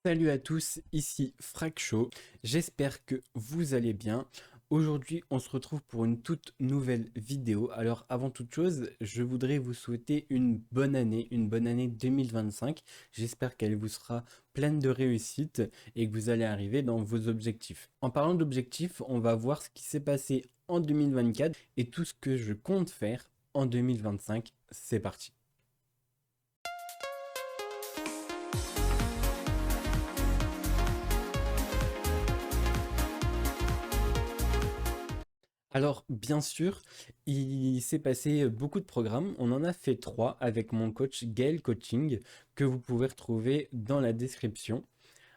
Salut à tous, ici Frakshow, j'espère que vous allez bien. Aujourd'hui, on se retrouve pour une toute nouvelle vidéo. Alors, avant toute chose, je voudrais vous souhaiter une bonne année 2025. J'espère qu'elle vous sera pleine de réussite et que vous allez arriver dans vos objectifs. En parlant d'objectifs, on va voir ce qui s'est passé en 2024 et tout ce que je compte faire en 2025. C'est parti. Alors, bien sûr, il s'est passé beaucoup de programmes. On en a fait 3 avec mon coach Gaël Coaching que vous pouvez retrouver dans la description.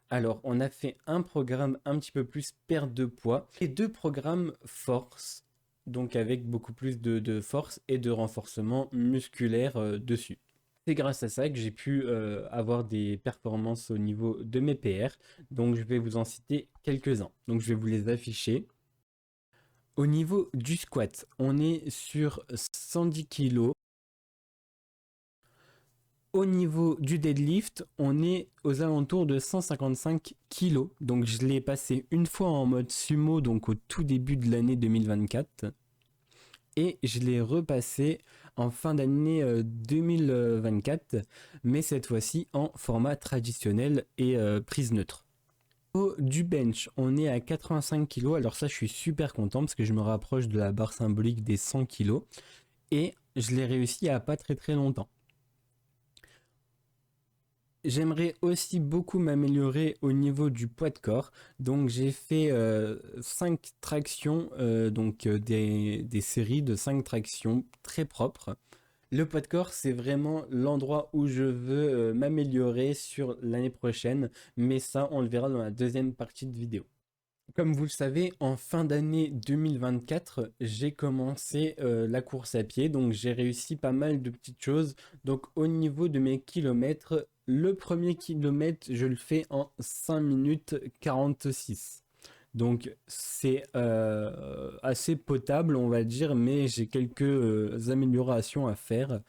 Alors, on a fait un programme un petit peu plus perte de poids et 2 programmes force, donc avec beaucoup plus de force et de renforcement musculaire dessus. C'est grâce à ça que j'ai pu avoir des performances au niveau de mes PR. Donc, je vais vous en citer quelques-uns. Donc, je vais vous les afficher. Au niveau du squat, on est sur 110 kg. Au niveau du deadlift, on est aux alentours de 155 kg. Donc je l'ai passé une fois en mode sumo, donc au tout début de l'année 2024. Et je l'ai repassé en fin d'année 2024, mais cette fois-ci en format traditionnel et prise neutre. Du bench, on est à 85 kg. Alors ça, je suis super content parce que je me rapproche de la barre symbolique des 100 kg. Et je l'ai réussi à pas très longtemps. J'aimerais aussi beaucoup m'améliorer au niveau du poids de corps. Donc j'ai fait 5 tractions, des séries de 5 tractions très propres. Le poids de corps, c'est vraiment l'endroit où je veux m'améliorer sur l'année prochaine. Mais ça, on le verra dans la deuxième partie de vidéo. Comme vous le savez, en fin d'année 2024, j'ai commencé la course à pied, donc j'ai réussi pas mal de petites choses. Donc au niveau de mes kilomètres, le premier kilomètre, je le fais en 5 minutes 46. Donc c'est assez potable, on va dire, mais j'ai quelques améliorations à faire.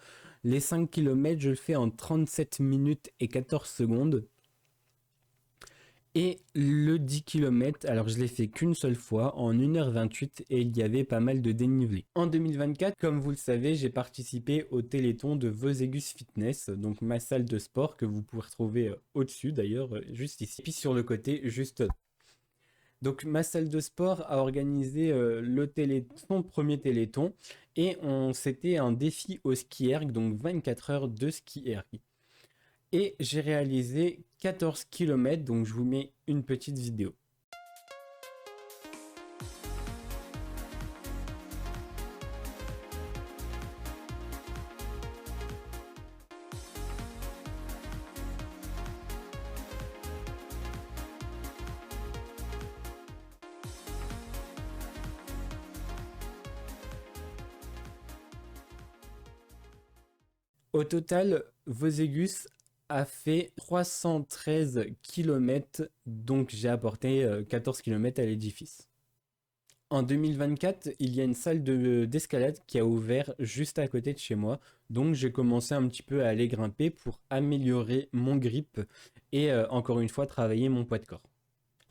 Les 5 kilomètres, je le fais en 37 minutes et 14 secondes. Et le 10 km, alors je l'ai fait qu'une seule fois en 1h28 et il y avait pas mal de dénivelé. En 2024, comme vous le savez, j'ai participé au Téléthon de Vosegus Fitness, donc ma salle de sport que vous pouvez retrouver au-dessus d'ailleurs, juste ici. Puis sur le côté, juste. Donc ma salle de sport a organisé son premier Téléthon et c'était un défi au ski erg, donc 24 heures de ski erg. Et j'ai réalisé 14 km, donc je vous mets une petite vidéo. Au total, Vosegus a fait 313 km, donc j'ai apporté 14 km à l'édifice. En 2024, il y a une salle d'escalade qui a ouvert juste à côté de chez moi, donc j'ai commencé un petit peu à aller grimper pour améliorer mon grip et encore une fois travailler mon poids de corps.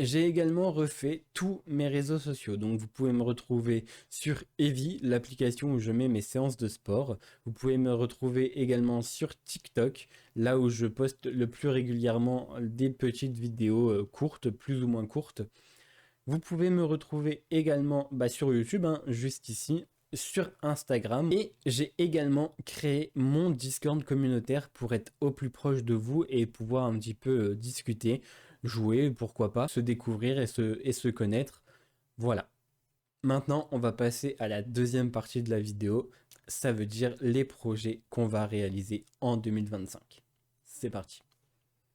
J'ai également refait tous mes réseaux sociaux, donc vous pouvez me retrouver sur Evi, l'application où je mets mes séances de sport. Vous pouvez me retrouver également sur TikTok, là où je poste le plus régulièrement des petites vidéos courtes, plus ou moins courtes. Vous pouvez me retrouver également sur YouTube, juste ici, sur Instagram. Et j'ai également créé mon Discord communautaire pour être au plus proche de vous et pouvoir un petit peu discuter, jouer, pourquoi pas, se découvrir et se connaître. Voilà. Maintenant, on va passer à la deuxième partie de la vidéo. Ça veut dire les projets qu'on va réaliser en 2025. C'est parti.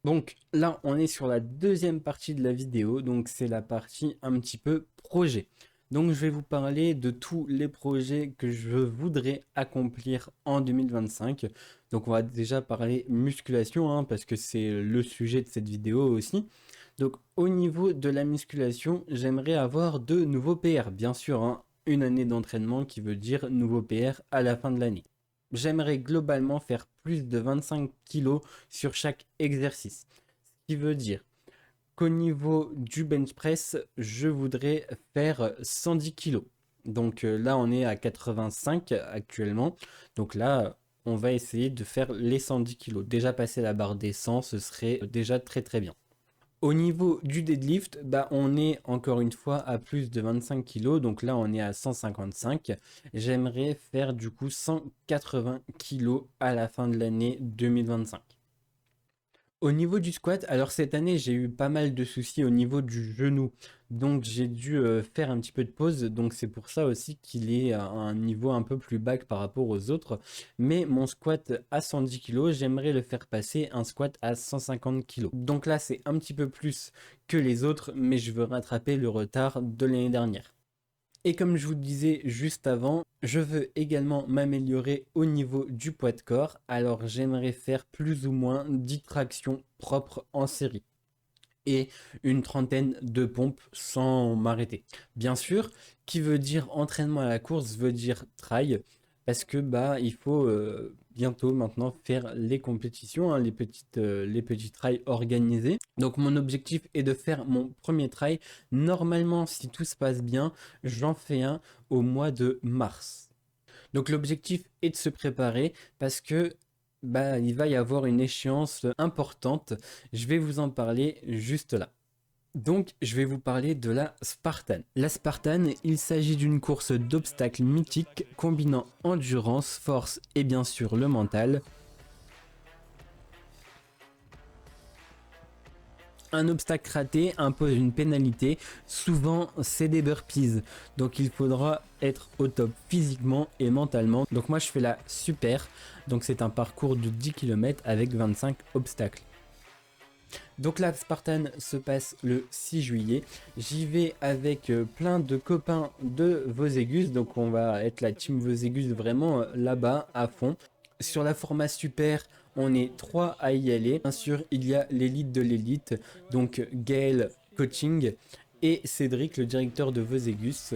Donc là, on est sur la deuxième partie de la vidéo, donc c'est la partie un petit peu projet. Donc je vais vous parler de tous les projets que je voudrais accomplir en 2025. Donc on va déjà parler musculation, parce que c'est le sujet de cette vidéo aussi. Donc au niveau de la musculation, j'aimerais avoir de nouveaux PR, bien sûr, une année d'entraînement qui veut dire nouveaux PR à la fin de l'année. J'aimerais globalement faire plus de 25 kilos sur chaque exercice. Ce qui veut dire qu'au niveau du bench press, je voudrais faire 110 kg. Donc là, on est à 85 actuellement. Donc là, on va essayer de faire les 110 kg. Déjà passer la barre des 100, ce serait déjà très très bien. Au niveau du deadlift, bah, on est encore une fois à plus de 25 kg. Donc là, on est à 155. J'aimerais faire du coup 180 kg à la fin de l'année 2025. Au niveau du squat, alors cette année j'ai eu pas mal de soucis au niveau du genou, donc j'ai dû faire un petit peu de pause, donc c'est pour ça aussi qu'il est à un niveau un peu plus bas que par rapport aux autres. Mais mon squat à 110 kg, j'aimerais le faire passer un squat à 150 kg. Donc là c'est un petit peu plus que les autres, mais je veux rattraper le retard de l'année dernière. Et comme je vous disais juste avant, je veux également m'améliorer au niveau du poids de corps. Alors j'aimerais faire plus ou moins 10 tractions propres en série et une trentaine de pompes sans m'arrêter. Bien sûr, qui veut dire entraînement à la course veut dire trail, parce que bah il faut bientôt maintenant faire les compétitions, hein, les petits trails organisés. Donc mon objectif est de faire mon premier trail. Normalement, si tout se passe bien, j'en fais un au mois de mars. Donc l'objectif est de se préparer parce que bah, il va y avoir une échéance importante. Je vais vous en parler juste là. Donc, je vais vous parler de la Spartan. La Spartan, il s'agit d'une course d'obstacles mythique combinant endurance, force et bien sûr le mental. Un obstacle raté impose une pénalité, souvent c'est des burpees, donc il faudra être au top physiquement et mentalement. Donc moi je fais la super, donc c'est un parcours de 10 km avec 25 obstacles. Donc la Spartan se passe le 6 juillet. J'y vais avec plein de copains de Voségus. Donc on va être la team Voségus vraiment là-bas à fond. Sur la format super, on est 3 à y aller. Bien sûr, il y a l'élite de l'élite. Donc Gaël Coaching et Cédric, le directeur de Voségus,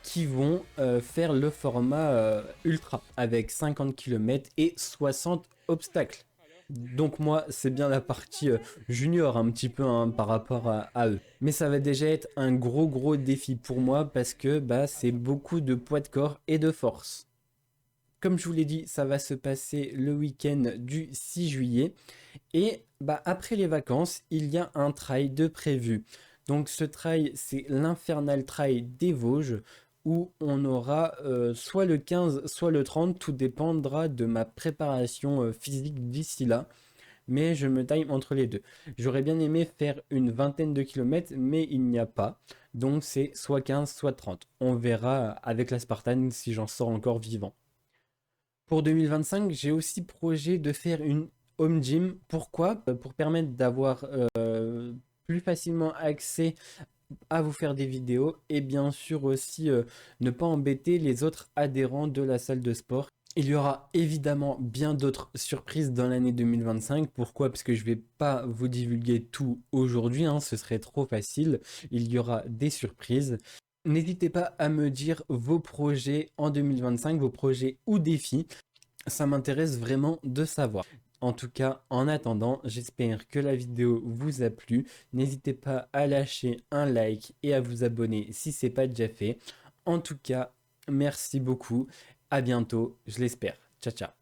qui vont faire le format ultra avec 50 km et 60 obstacles. Donc moi, c'est bien la partie junior un petit peu hein, par rapport à eux. Mais ça va déjà être un gros défi pour moi parce que bah, c'est beaucoup de poids de corps et de force. Comme je vous l'ai dit, ça va se passer le week-end du 6 juillet. Et bah, après les vacances, il y a un trail de prévu. Donc ce trail, c'est l'Infernal Trail des Vosges où on aura soit le 15, soit le 30, tout dépendra de ma préparation physique d'ici là, mais je me time entre les deux. J'aurais bien aimé faire une vingtaine de kilomètres, mais il n'y a pas, donc c'est soit 15, soit 30. On verra avec la Spartan si j'en sors encore vivant. Pour 2025, j'ai aussi projet de faire une home gym. Pourquoi? Pour permettre d'avoir plus facilement accès à vous faire des vidéos et bien sûr aussi ne pas embêter les autres adhérents de la salle de sport. Il y aura évidemment bien d'autres surprises dans l'année 2025. Pourquoi? Parce que je ne vais pas vous divulguer tout aujourd'hui, hein, ce serait trop facile. Il y aura des surprises. N'hésitez pas à me dire vos projets en 2025, vos projets ou défis. Ça m'intéresse vraiment de savoir. En tout cas, en attendant, j'espère que la vidéo vous a plu. N'hésitez pas à lâcher un like et à vous abonner si ce n'est pas déjà fait. En tout cas, merci beaucoup. À bientôt, je l'espère. Ciao, ciao.